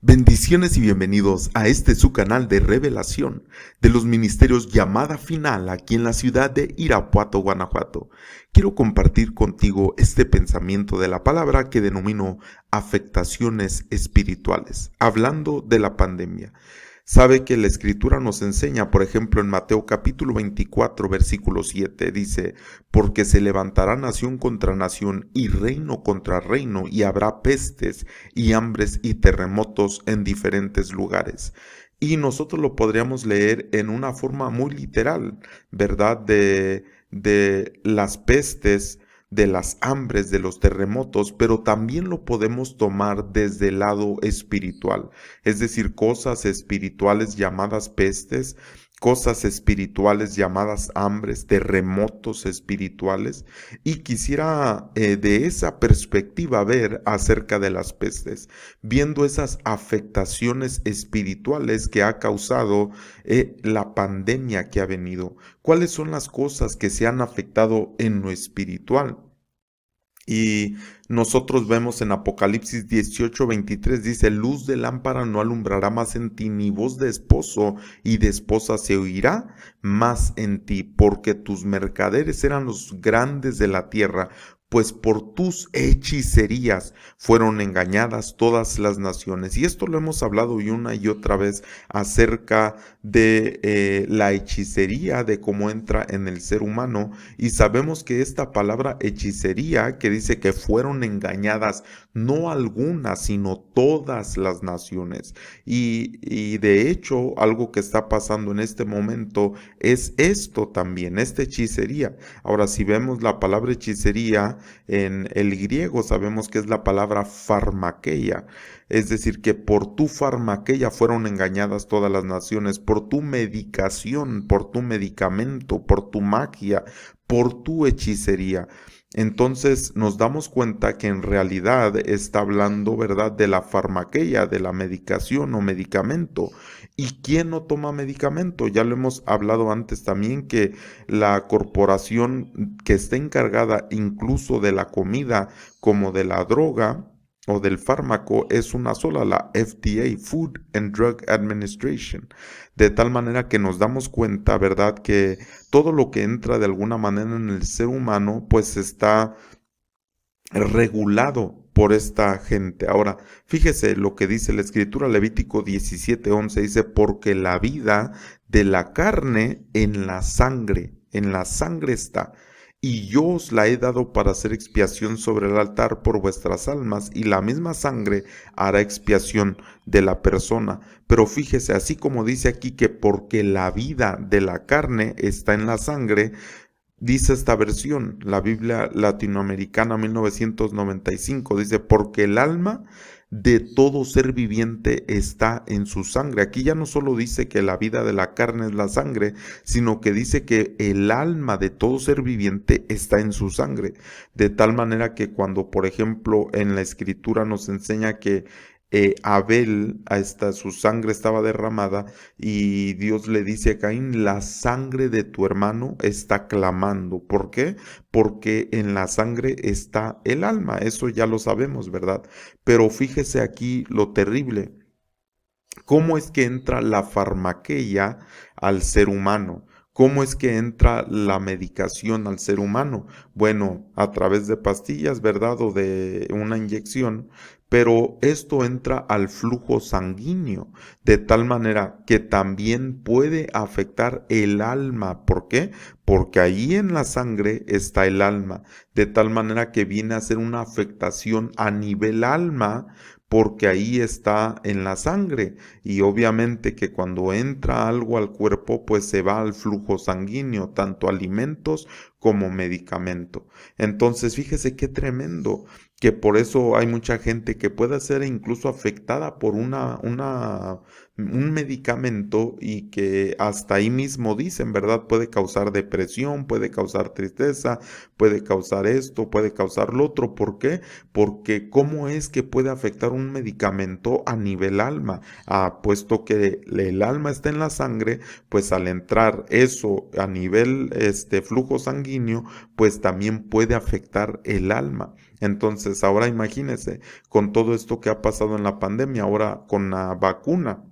Bendiciones y bienvenidos a su canal de revelación de los ministerios Llamada Final aquí en la ciudad de Irapuato, Guanajuato. Quiero compartir contigo este pensamiento de la palabra que denomino afectaciones espirituales, hablando de la pandemia. Sabe que la Escritura nos enseña, por ejemplo, en Mateo capítulo 24, versículo 7, dice: porque se levantará nación contra nación y reino contra reino, y habrá pestes y hambres y terremotos en diferentes lugares. Y nosotros lo podríamos leer en una forma muy literal, ¿verdad? De las pestes, de las hambres, de los terremotos, pero también lo podemos tomar desde el lado espiritual, es decir, cosas espirituales llamadas pestes, cosas espirituales llamadas hambres, terremotos espirituales, y quisiera de esa perspectiva ver acerca de las pestes, viendo esas afectaciones espirituales que ha causado la pandemia que ha venido. ¿Cuáles son las cosas que se han afectado en lo espiritual? Y nosotros vemos en Apocalipsis 18:23, dice: luz de lámpara no alumbrará más en ti, ni voz de esposo y de esposa se oirá más en ti, porque tus mercaderes eran los grandes de la tierra, pues por tus hechicerías fueron engañadas todas las naciones. Y esto lo hemos hablado una y otra vez acerca de la hechicería, de cómo entra en el ser humano. Y sabemos que esta palabra hechicería, que dice que fueron engañadas, no algunas, sino todas las naciones. Y de hecho, algo que está pasando en este momento es esto también, esta hechicería. Ahora, si vemos la palabra hechicería en el griego, sabemos que es la palabra farmakeia. Es decir, que por tu farmakeia fueron engañadas todas las naciones, por tu medicación, por tu medicamento, por tu magia, por tu hechicería. Entonces nos damos cuenta que en realidad está hablando, ¿verdad?, de la farmaqueia, de la medicación o medicamento. ¿Y quién no toma medicamento? Ya lo hemos hablado antes también, que la corporación que está encargada incluso de la comida como de la droga o del fármaco es una sola, la FDA, Food and Drug Administration. De tal manera que nos damos cuenta, ¿verdad?, que todo lo que entra de alguna manera en el ser humano, pues está regulado por esta gente. Ahora, fíjese lo que dice la Escritura, Levítico 17:11, dice: porque la vida de la carne en la sangre está, y yo os la he dado para hacer expiación sobre el altar por vuestras almas, y la misma sangre hará expiación de la persona. Pero fíjese, así como dice aquí que porque la vida de la carne está en la sangre, dice esta versión, la Biblia Latinoamericana 1995, dice: porque el alma de todo ser viviente está en su sangre. Aquí ya no solo dice que la vida de la carne es la sangre, sino que dice que el alma de todo ser viviente está en su sangre. De tal manera que cuando, por ejemplo, en la Escritura nos enseña que Abel, hasta su sangre estaba derramada, y Dios le dice a Caín: la sangre de tu hermano está clamando. ¿Por qué? Porque en la sangre está el alma. Eso ya lo sabemos, ¿verdad? Pero fíjese aquí lo terrible. ¿Cómo es que entra la farmaqueia al ser humano? ¿Cómo es que entra la medicación al ser humano? Bueno, a través de pastillas, ¿verdad? O de una inyección, pero esto entra al flujo sanguíneo, de tal manera que también puede afectar el alma. ¿Por qué? Porque ahí en la sangre está el alma, de tal manera que viene a ser una afectación a nivel alma, porque ahí está en la sangre. Y obviamente que cuando entra algo al cuerpo, pues se va al flujo sanguíneo, tanto alimentos como medicamento. Entonces, fíjese qué tremendo, que por eso hay mucha gente que puede ser incluso afectada por una un medicamento y que hasta ahí mismo dicen, ¿verdad? Puede causar depresión, puede causar tristeza, puede causar esto, puede causar lo otro. ¿Por qué? Porque ¿cómo es que puede afectar un medicamento a nivel alma? Puesto que el alma está en la sangre, pues al entrar eso a nivel flujo sanguíneo, pues también puede afectar el alma. Entonces, ahora imagínense, con todo esto que ha pasado en la pandemia, ahora con la vacuna.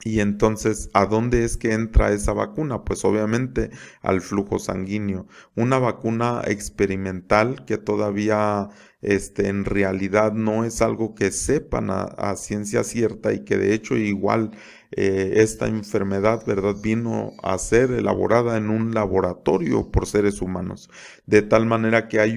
Y entonces, ¿a dónde es que entra esa vacuna? Pues obviamente al flujo sanguíneo. Una vacuna experimental que todavía en realidad no es algo que sepan a ciencia cierta y que de hecho igual esta enfermedad, ¿verdad? Vino a ser elaborada en un laboratorio por seres humanos. De tal manera que hay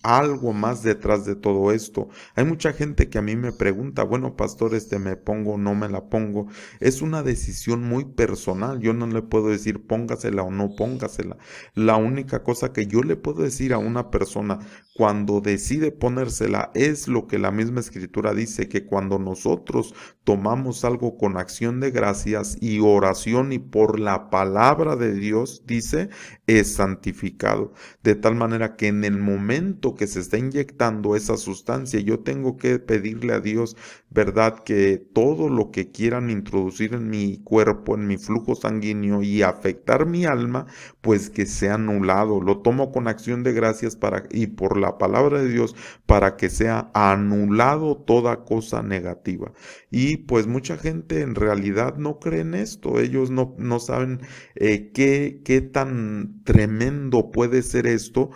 algo más detrás de todo esto. Hay mucha gente que a mí me pregunta, bueno, pastor, me pongo o no me la pongo. Es una decisión muy personal. Yo no le puedo decir póngasela o no póngasela. La única cosa que yo le puedo decir a una persona cuando decide ponérsela es lo que la misma escritura dice, que cuando nosotros tomamos algo con acción de gracias y oración y por la palabra de Dios, dice, es santificado. De tal manera que en el momento que se está inyectando esa sustancia, yo tengo que pedirle a Dios, ¿verdad? Que todo lo que quieran introducir en mi cuerpo, en mi flujo sanguíneo y afectar mi alma, pues que sea anulado. Lo tomo con acción de gracias y por la palabra de Dios para que sea anulado toda cosa negativa. Y pues mucha gente en realidad no cree en esto. Ellos no saben qué tan tremendo puede ser esto,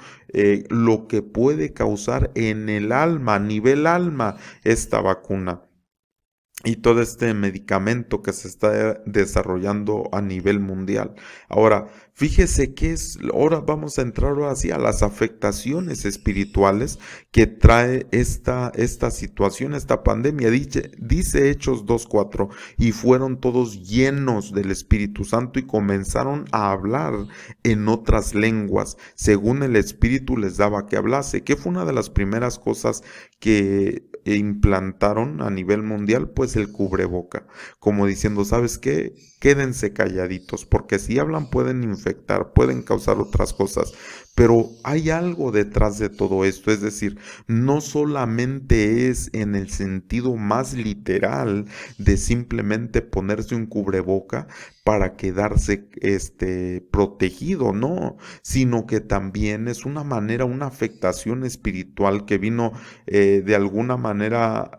lo que puede causar en el alma, a nivel alma, esta vacuna y todo este medicamento que se está desarrollando a nivel mundial. Ahora, fíjese ahora vamos a entrar ahora sí a las afectaciones espirituales que trae esta situación, esta pandemia. Dice Hechos 2:4, y fueron todos llenos del Espíritu Santo y comenzaron a hablar en otras lenguas, según el Espíritu les daba que hablase, que fue una de las primeras cosas que implantaron a nivel mundial, pues el cubreboca, como diciendo, ¿sabes qué? Quédense calladitos, porque si hablan pueden infectar, pueden causar otras cosas, pero hay algo detrás de todo esto, es decir, no solamente es en el sentido más literal de simplemente ponerse un cubreboca para quedarse protegido, no, sino que también es una manera, una afectación espiritual que vino de alguna manera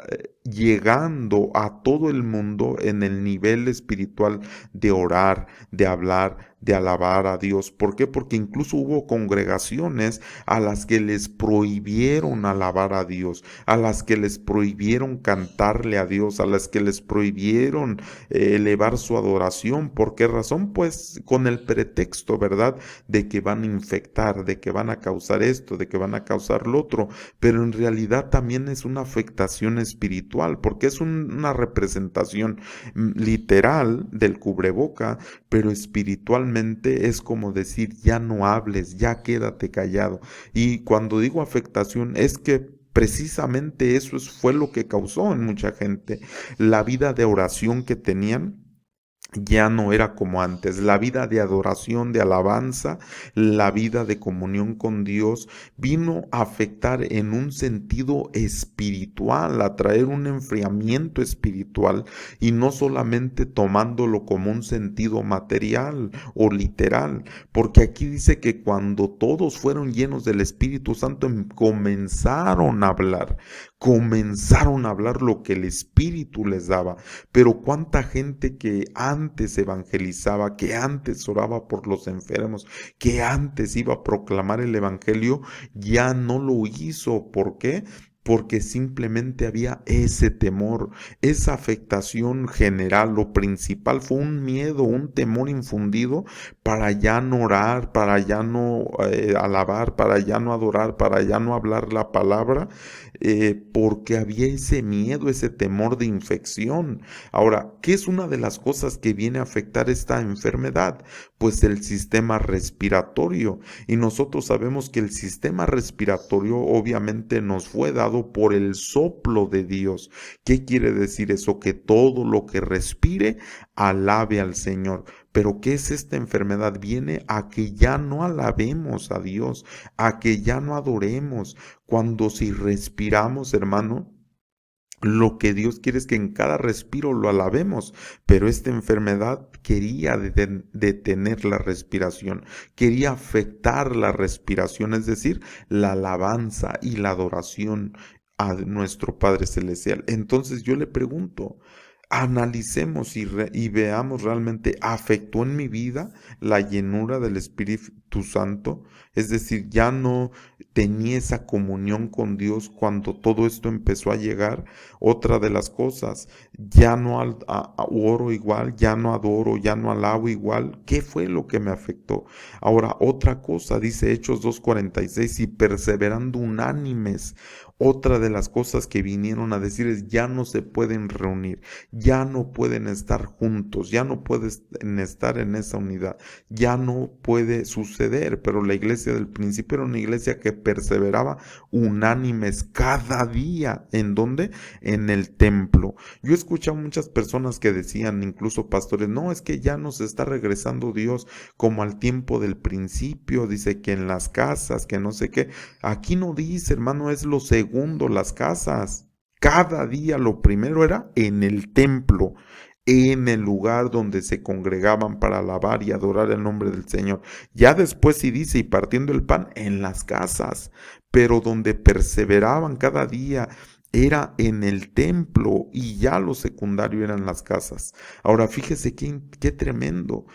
llegando a todo el mundo en el nivel espiritual de orar, de hablar, de alabar a Dios. ¿Por qué? Porque incluso hubo congregaciones a las que les prohibieron alabar a Dios, a las que les prohibieron cantarle a Dios, a las que les prohibieron elevar su adoración. ¿Por qué razón? Pues con el pretexto, ¿verdad?, de que van a infectar, de que van a causar esto, de que van a causar lo otro, pero en realidad también es una afectación espiritual, porque es una representación literal del cubreboca, pero espiritualmente es como decir, ya no hables, ya quédate callado. Y cuando digo afectación es que precisamente fue lo que causó en mucha gente la vida de oración que tenían. Ya no era como antes. La vida de adoración, de alabanza, la vida de comunión con Dios vino a afectar en un sentido espiritual, a traer un enfriamiento espiritual y no solamente tomándolo como un sentido material o literal, porque aquí dice que cuando todos fueron llenos del Espíritu Santo comenzaron a hablar lo que el Espíritu les daba. Pero cuánta gente que antes evangelizaba, que antes oraba por los enfermos, que antes iba a proclamar el evangelio, ya no lo hizo. ¿Por qué? Porque simplemente había ese temor, esa afectación general. Lo principal fue un miedo, un temor infundido para ya no orar, para ya no alabar, para ya no adorar, para ya no hablar la palabra, porque había ese miedo, ese temor de infección. Ahora, ¿qué es una de las cosas que viene a afectar esta enfermedad? Pues el sistema respiratorio. Y nosotros sabemos que el sistema respiratorio obviamente nos fue dado por el soplo de Dios. ¿Qué quiere decir eso? Que todo lo que respire alabe al Señor. Pero ¿qué es esta enfermedad? Viene a que ya no alabemos a Dios, a que ya no adoremos. Cuando si respiramos, hermano, lo que Dios quiere es que en cada respiro lo alabemos, pero esta enfermedad quería detener la respiración, quería afectar la respiración, es decir, la alabanza y la adoración a nuestro Padre Celestial. Entonces yo le pregunto, analicemos y veamos realmente, ¿afectó en mi vida la llenura del Espíritu Santo? Es decir, ya no tenía esa comunión con Dios cuando todo esto empezó a llegar. Otra de las cosas, ya no oro igual, ya no adoro, ya no alabo igual. ¿Qué fue lo que me afectó? Ahora, otra cosa, dice Hechos 2:46, y perseverando unánimes. Otra de las cosas que vinieron a decir es, ya no se pueden reunir, ya no pueden estar juntos, ya no pueden estar en esa unidad, ya no puede suceder. Pero la iglesia del principio era una iglesia que perseveraba unánimes cada día. ¿En dónde? En el templo. Yo he escuchado muchas personas que decían, incluso pastores, no, es que ya nos está regresando Dios como al tiempo del principio, dice que en las casas, que no sé qué. Aquí no dice, hermano, es lo segundo, las casas. Cada día lo primero era en el templo, en el lugar donde se congregaban para alabar y adorar el nombre del Señor. Ya después sí dice, y partiendo el pan en las casas, pero donde perseveraban cada día era en el templo, y ya lo secundario eran las casas. Ahora fíjese qué tremendo,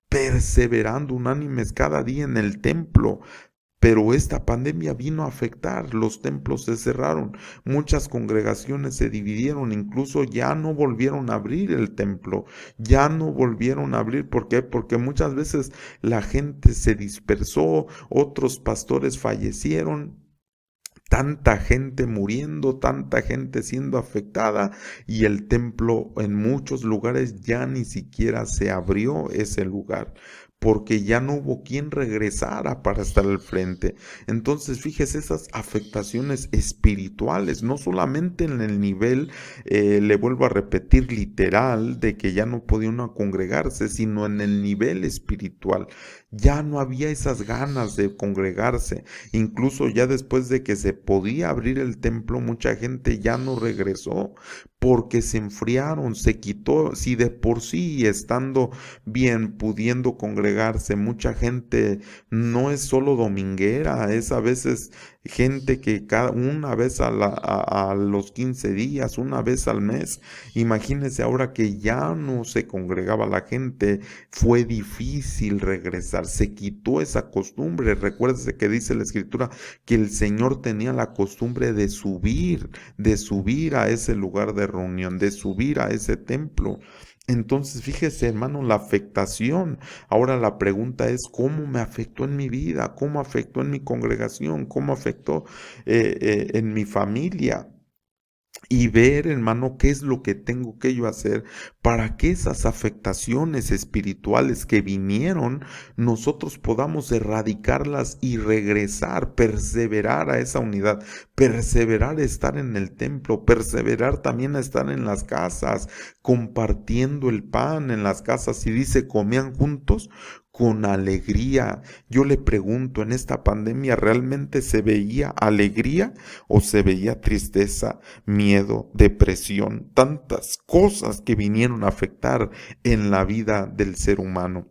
perseverando unánimes cada día en el templo. Pero esta pandemia vino a afectar, los templos se cerraron, muchas congregaciones se dividieron, incluso ya no volvieron a abrir el templo, ya no volvieron a abrir. ¿Por qué? Porque muchas veces la gente se dispersó, otros pastores fallecieron, tanta gente muriendo, tanta gente siendo afectada, y el templo en muchos lugares ya ni siquiera se abrió ese lugar, porque ya no hubo quien regresara para estar al frente. Entonces, fíjese esas afectaciones espirituales, no solamente en el nivel, le vuelvo a repetir, literal, de que ya no podía uno congregarse, sino en el nivel espiritual. Ya no había esas ganas de congregarse. Incluso ya después de que se podía abrir el templo, mucha gente ya no regresó porque se enfriaron, se quitó. Si de por sí, estando bien, pudiendo congregarse, mucha gente no es solo dominguera, es a veces gente que cada una vez a los 15 días, una vez al mes. Imagínense ahora que ya no se congregaba la gente, fue difícil regresar, se quitó esa costumbre. Recuérdese que dice la escritura que el Señor tenía la costumbre de subir a ese lugar de reunión, de subir a ese templo. Entonces, fíjese, hermano, la afectación. Ahora la pregunta es, ¿cómo me afectó en mi vida? ¿Cómo afectó en mi congregación? ¿Cómo afectó en mi familia? Y ver, hermano, qué es lo que tengo que yo hacer para que esas afectaciones espirituales que vinieron, nosotros podamos erradicarlas y regresar, perseverar a esa unidad, perseverar a estar en el templo, perseverar también a estar en las casas, compartiendo el pan en las casas. Y dice, comían juntos con alegría. Yo le pregunto, en esta pandemia, ¿realmente se veía alegría o se veía tristeza, miedo, depresión? Tantas cosas que vinieron a afectar en la vida del ser humano.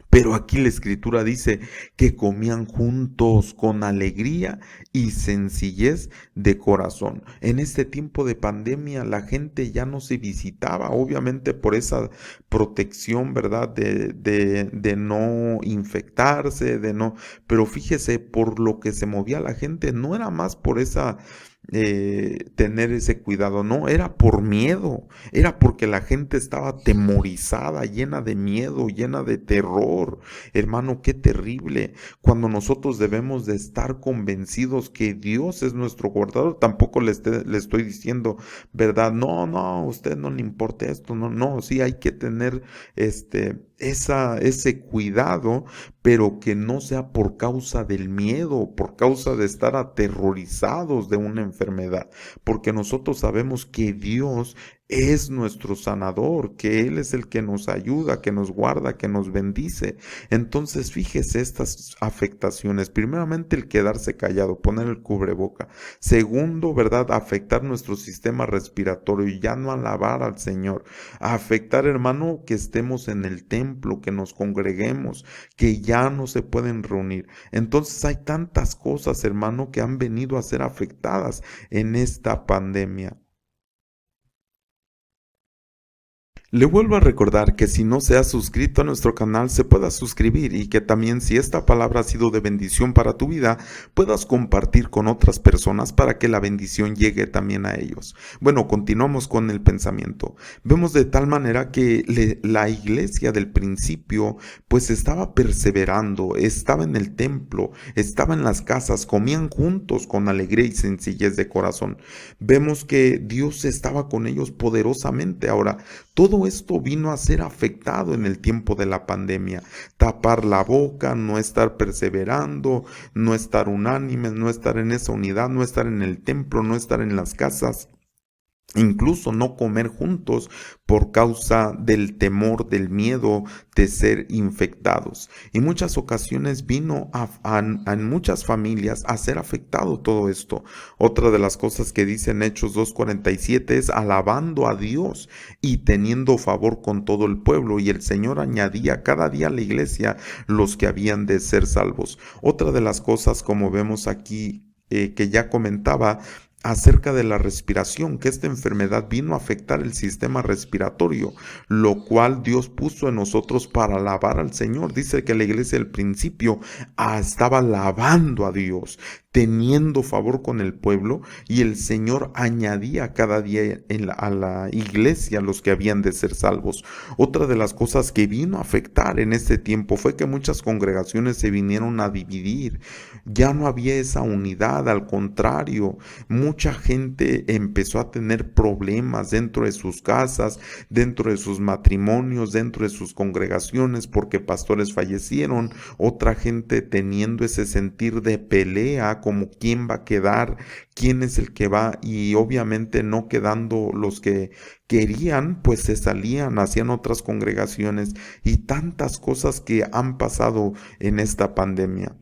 Pero aquí la escritura dice que comían juntos con alegría y sencillez de corazón. En este tiempo de pandemia la gente ya no se visitaba, obviamente por esa protección, ¿verdad? De no infectarse, de no... Pero fíjese, por lo que se movía la gente, no era más por esa tener ese cuidado, no, era por miedo, era porque la gente estaba atemorizada, llena de miedo, llena de terror. Hermano, qué terrible, cuando nosotros debemos de estar convencidos que Dios es nuestro guardador. Tampoco le estoy diciendo, ¿verdad? No, no, a usted no le importa esto, no, no, sí hay que tener ese cuidado, pero que no sea por causa del miedo, por causa de estar aterrorizados de una enfermedad, porque nosotros sabemos que Dios es nuestro sanador, que Él es el que nos ayuda, que nos guarda, que nos bendice. Entonces, fíjese estas afectaciones. Primeramente, el quedarse callado, poner el cubreboca. Segundo, ¿verdad? Afectar nuestro sistema respiratorio y ya no alabar al Señor. Afectar, hermano, que estemos en el templo, que nos congreguemos, que ya no se pueden reunir. Entonces hay tantas cosas, hermano, que han venido a ser afectadas en esta pandemia. Le vuelvo a recordar que si no se ha suscrito a nuestro canal, se pueda suscribir y que también si esta palabra ha sido de bendición para tu vida, puedas compartir con otras personas para que la bendición llegue también a ellos. Bueno, continuamos con el pensamiento. Vemos de tal manera que la iglesia del principio pues estaba perseverando, estaba en el templo, estaba en las casas, comían juntos con alegría y sencillez de corazón. Vemos que Dios estaba con ellos poderosamente. Ahora, todo esto vino a ser afectado en el tiempo de la pandemia. Tapar la boca, no estar perseverando, no estar unánimes, no estar en esa unidad, no estar en el templo, no estar en las casas. Incluso no comer juntos por causa del temor, del miedo de ser infectados. Y muchas ocasiones vino en muchas familias a ser afectado todo esto. Otra de las cosas que dice en Hechos 2:47 es alabando a Dios y teniendo favor con todo el pueblo. Y el Señor añadía cada día a la iglesia los que habían de ser salvos. Otra de las cosas, como vemos aquí, que ya comentaba, acerca de la respiración, que esta enfermedad vino a afectar el sistema respiratorio, lo cual Dios puso en nosotros para alabar al Señor. Dice que la iglesia al principio estaba alabando a Dios, teniendo favor con el pueblo, y el Señor añadía cada día a la iglesia los que habían de ser salvos. Otra de las cosas que vino a afectar en este tiempo fue que muchas congregaciones se vinieron a dividir. Ya no había esa unidad, al contrario, mucha gente empezó a tener problemas dentro de sus casas, dentro de sus matrimonios, dentro de sus congregaciones, porque pastores fallecieron, otra gente teniendo ese sentir de pelea, como quién va a quedar, quién es el que va, y obviamente no quedando los que querían, pues se salían, hacían otras congregaciones, y tantas cosas que han pasado en esta pandemia.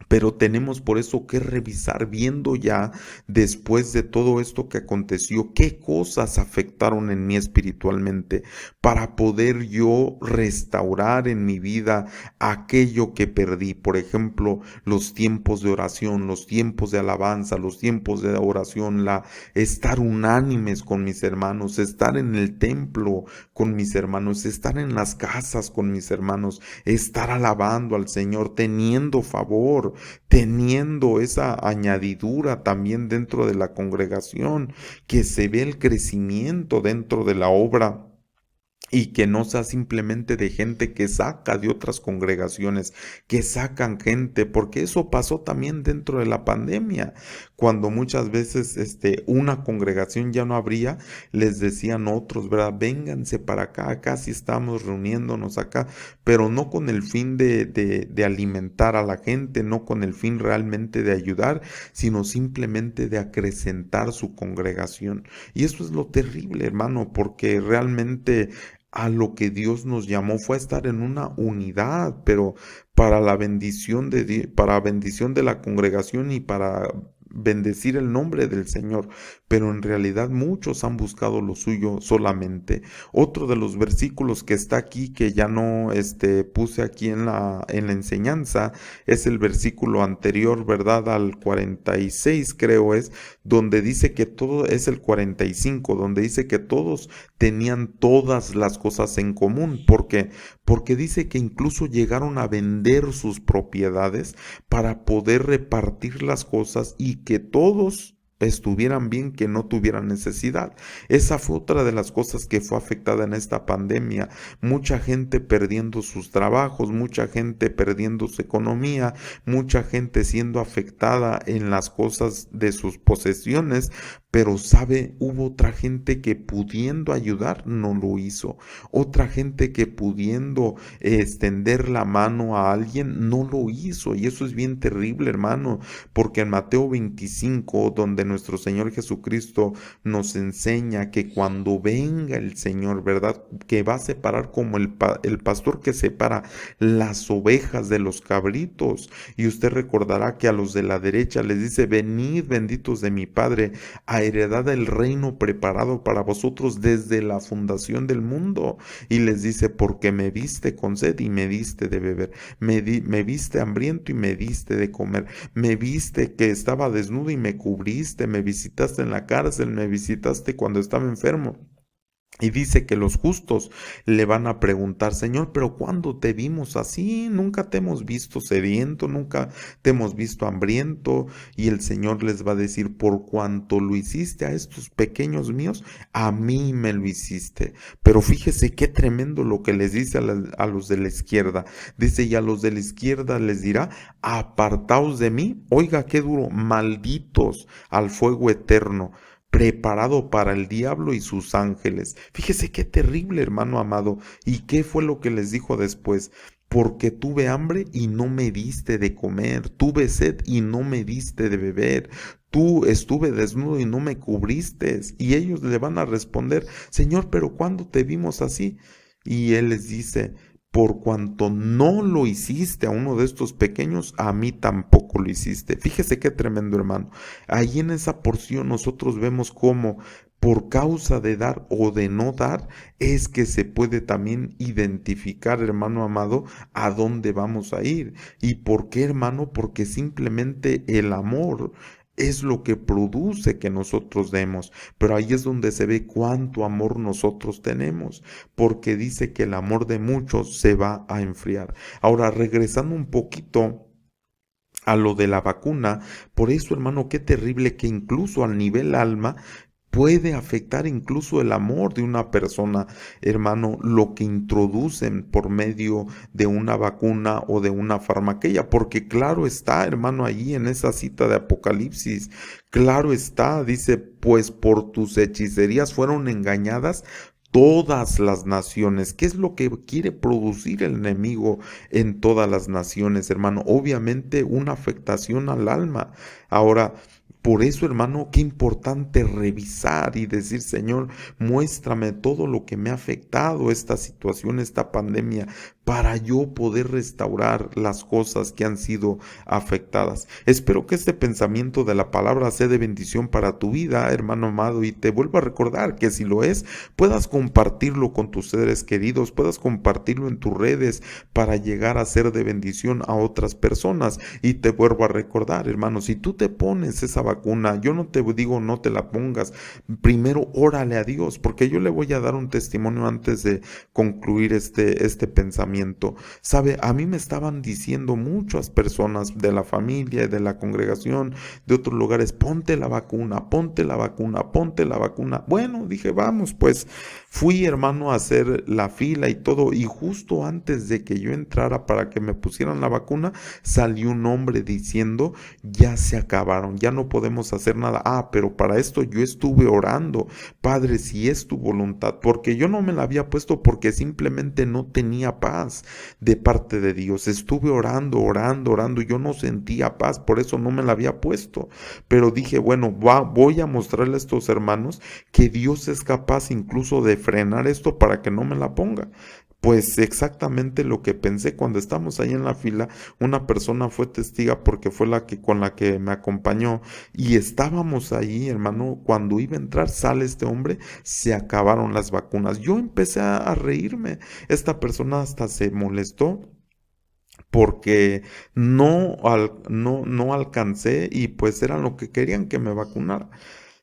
Pero tenemos por eso que revisar, viendo ya después de todo esto que aconteció, qué cosas afectaron en mí espiritualmente, para poder yo restaurar en mi vida aquello que perdí. Por ejemplo, los tiempos de oración, los tiempos de alabanza, los tiempos de oración, estar unánimes con mis hermanos, estar en el templo con mis hermanos, estar en las casas con mis hermanos, estar alabando al Señor, teniendo favor, teniendo esa añadidura también dentro de la congregación, que se ve el crecimiento dentro de la obra, y que no sea simplemente de gente que saca de otras congregaciones, que sacan gente, porque eso pasó también dentro de la pandemia, cuando muchas veces una congregación ya no habría, les decían otros, ¿verdad? Vénganse para acá, acá sí estamos reuniéndonos acá, pero no con el fin de alimentar a la gente, no con el fin realmente de ayudar, sino simplemente de acrecentar su congregación. Y eso es lo terrible, hermano, porque realmente a lo que Dios nos llamó fue a estar en una unidad, pero para la bendición para bendición de la congregación y para bendecir el nombre del Señor, pero en realidad muchos han buscado lo suyo solamente. Otro de los versículos que está aquí, que ya no puse aquí en la enseñanza, es el versículo anterior, ¿verdad? Al 46 creo es, donde dice que todo, es el 45, donde dice que todos tenían todas las cosas en común. ¿Por qué? Porque dice que incluso llegaron a vender sus propiedades para poder repartir las cosas, y que todos estuvieran bien que no tuvieran necesidad. Esa fue otra de las cosas que fue afectada en esta pandemia. Mucha gente perdiendo sus trabajos, mucha gente perdiendo su economía, mucha gente siendo afectada en las cosas de sus posesiones, pero sabe, hubo otra gente que pudiendo ayudar no lo hizo. Otra gente que pudiendo extender la mano a alguien no lo hizo. Y eso es bien terrible, hermano, porque en Mateo 25, donde nuestro Señor Jesucristo nos enseña que cuando venga el Señor, ¿verdad? Que va a separar como el pastor que separa las ovejas de los cabritos. Y usted recordará que a los de la derecha les dice: venid benditos de mi Padre, a heredad el reino preparado para vosotros desde la fundación del mundo. Y les dice: porque me viste con sed y me diste de beber, me viste hambriento y me diste de comer, me viste que estaba desnudo y me cubriste, me visitaste en la cárcel, me visitaste cuando estaba enfermo. Y dice que los justos le van a preguntar: Señor, pero ¿cuándo te vimos así? Nunca te hemos visto sediento, nunca te hemos visto hambriento. Y el Señor les va a decir: por cuanto lo hiciste a estos pequeños míos, a mí me lo hiciste. Pero fíjese qué tremendo lo que les dice a los de la izquierda. Dice: y a los de la izquierda les dirá: apartaos de mí. Oiga, qué duro: malditos al fuego eterno, preparado para el diablo y sus ángeles. Fíjese qué terrible, hermano amado. ¿Y qué fue lo que les dijo después? Porque tuve hambre y no me diste de comer, tuve sed y no me diste de beber, tú estuve desnudo y no me cubriste. Y ellos le van a responder: Señor, pero ¿cuándo te vimos así? Y él les dice: por cuanto no lo hiciste a uno de estos pequeños, a mí tampoco lo hiciste. Fíjese qué tremendo, hermano. Ahí en esa porción nosotros vemos cómo por causa de dar o de no dar es que se puede también identificar, hermano amado, a dónde vamos a ir. ¿Y por qué, hermano? Porque simplemente el amor es lo que produce que nosotros demos. Pero ahí es donde se ve cuánto amor nosotros tenemos, porque dice que el amor de muchos se va a enfriar. Ahora, regresando un poquito a lo de la vacuna, por eso, hermano, qué terrible que incluso al nivel alma puede afectar incluso el amor de una persona, hermano, lo que introducen por medio de una vacuna o de una farmaquilla, porque claro está, hermano, allí en esa cita de Apocalipsis, claro está, dice: pues por tus hechicerías fueron engañadas todas las naciones. ¿Qué es lo que quiere producir el enemigo en todas las naciones, hermano? Obviamente una afectación al alma. Ahora, por eso, hermano, qué importante revisar y decir: Señor, muéstrame todo lo que me ha afectado esta situación, esta pandemia, para yo poder restaurar las cosas que han sido afectadas. Espero que este pensamiento de la palabra sea de bendición para tu vida, hermano amado, y te vuelvo a recordar que si lo es, puedas compartirlo con tus seres queridos, puedas compartirlo en tus redes para llegar a ser de bendición a otras personas. Y te vuelvo a recordar, hermano, si tú te pones esa vacuna, yo no te digo no te la pongas, primero órale a Dios, porque yo le voy a dar un testimonio antes de concluir este pensamiento. Sabe, a mí me estaban diciendo muchas personas de la familia y de la congregación, de otros lugares: ponte la vacuna, ponte la vacuna, ponte la vacuna. Bueno, dije, vamos, pues fui, hermano, a hacer la fila y todo, y justo antes de que yo entrara para que me pusieran la vacuna, salió un hombre diciendo: ya se acabaron, ya no podemos hacer nada. Ah, pero para esto yo estuve orando: Padre, si es tu voluntad, porque yo no me la había puesto porque simplemente no tenía paz de parte de Dios. Estuve orando, orando, orando, yo no sentía paz, por eso no me la había puesto. Pero dije, bueno, voy a mostrarle a estos hermanos que Dios es capaz incluso de frenar esto para que no me la ponga. Pues exactamente lo que pensé cuando estamos ahí en la fila. Una persona fue testiga porque fue la que con la que me acompañó, y estábamos ahí, hermano, cuando iba a entrar sale este hombre: se acabaron las vacunas. Yo empecé a reírme. Esta persona hasta se molestó porque no alcancé, y pues era lo que querían, que me vacunara.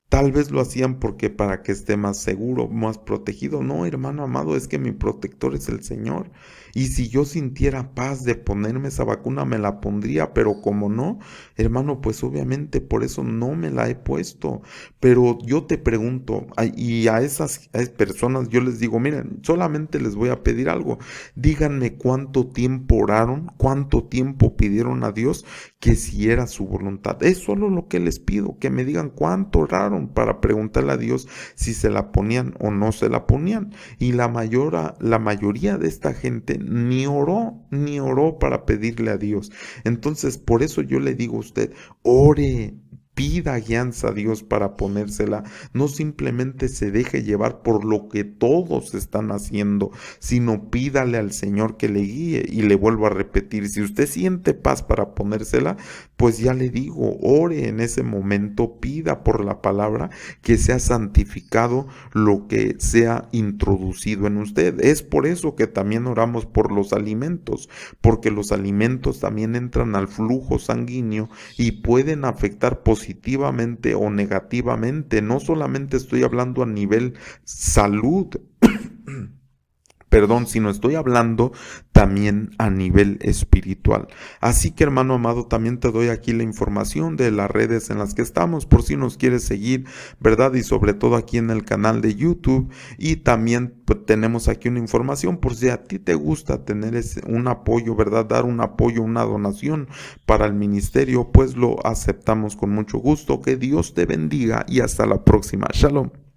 Tal vez lo hacían porque para que esté más seguro, más protegido. No, hermano amado, es que mi protector es el Señor. Y si yo sintiera paz de ponerme esa vacuna, me la pondría, pero como no, hermano, pues obviamente por eso no me la he puesto. Pero yo te pregunto, y a esas personas yo les digo, miren, solamente les voy a pedir algo. Díganme cuánto tiempo oraron, cuánto tiempo pidieron a Dios que si era su voluntad. Es solo lo que les pido, que me digan cuánto oraron para preguntarle a Dios si se la ponían o no se la ponían. Y la mayoría de esta gente ni oró para pedirle a Dios. Entonces, por eso yo le digo a usted, ore. Pida guianza a Dios para ponérsela, no simplemente se deje llevar por lo que todos están haciendo, sino pídale al Señor que le guíe. Y le vuelvo a repetir, si usted siente paz para ponérsela, pues ya le digo, ore en ese momento, pida por la palabra que sea santificado lo que sea introducido en usted. Es por eso que también oramos por los alimentos, porque los alimentos también entran al flujo sanguíneo y pueden afectar positivamente o negativamente. No solamente estoy hablando a nivel salud, perdón, sino estoy hablando también a nivel espiritual. Así que, hermano amado, también te doy aquí la información de las redes en las que estamos, por si nos quieres seguir, ¿verdad? Y sobre todo aquí en el canal de YouTube. Y también pues, tenemos aquí una información por si a ti te gusta tener un apoyo, ¿verdad? Dar un apoyo, una donación para el ministerio, pues lo aceptamos con mucho gusto. Que Dios te bendiga y hasta la próxima. Shalom.